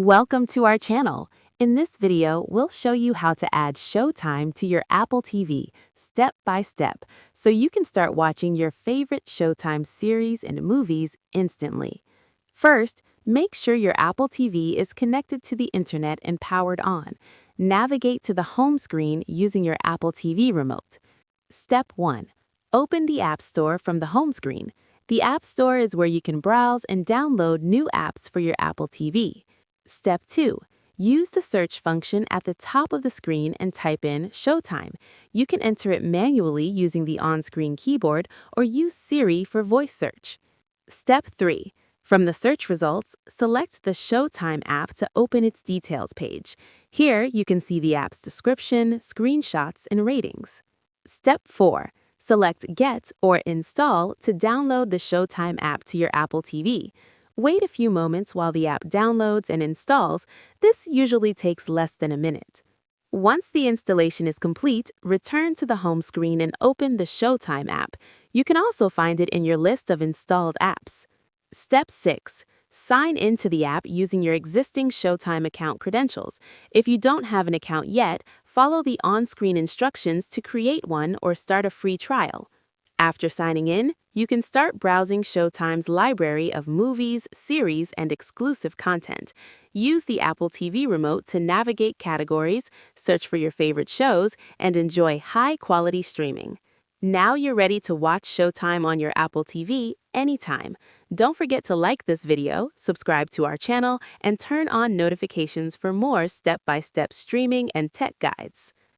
Welcome to our channel. In this video, we'll show you how to add Showtime to your Apple TV step by step so you can start watching your favorite Showtime series and movies instantly. First, make sure your Apple TV is connected to the internet and powered on. Navigate to the home screen using your Apple TV remote. Step 1. Open the App Store from the home screen. The App Store is where you can browse and download new apps for your Apple TV. Step 2. Use the search function at the top of the screen and type in Showtime. You can enter it manually using the on-screen keyboard or use Siri for voice search. Step 3. From the search results, select the Showtime app to open its details page. Here, you can see the app's description, screenshots, and ratings. Step 4. Select Get or Install to download the Showtime app to your Apple TV. Wait a few moments while the app downloads and installs. This usually takes less than a minute. Once the installation is complete, return to the home screen and open the Showtime app. You can also find it in your list of installed apps. Step 6. Sign into the app using your existing Showtime account credentials. If you don't have an account yet, follow the on-screen instructions to create one or start a free trial. After signing in, you can start browsing Showtime's library of movies, series, and exclusive content. Use the Apple TV remote to navigate categories, search for your favorite shows, and enjoy high-quality streaming. Now you're ready to watch Showtime on your Apple TV anytime. Don't forget to like this video, subscribe to our channel, and turn on notifications for more step-by-step streaming and tech guides.